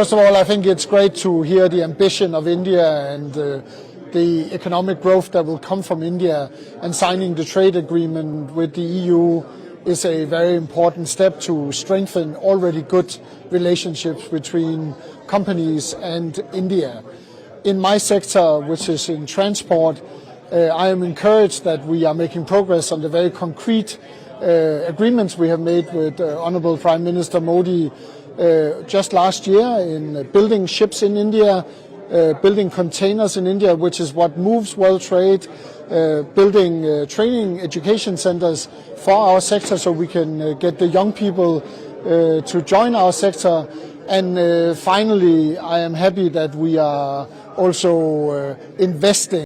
First of all, I think it's great to hear the ambition of India and the economic growth that will come from India, and signing the trade agreement with the EU is a very important step to strengthen already good relationships between companies and India. In my sector, which is in transport, I am encouraged that we are making progress on the very concrete agreements we have made with Honourable Prime Minister Modi just last year in building ships in India, building containers in India, which is what moves world trade, building training education centers for our sector so we can get the young people to join our sector. And finally, I am happy that we are also investing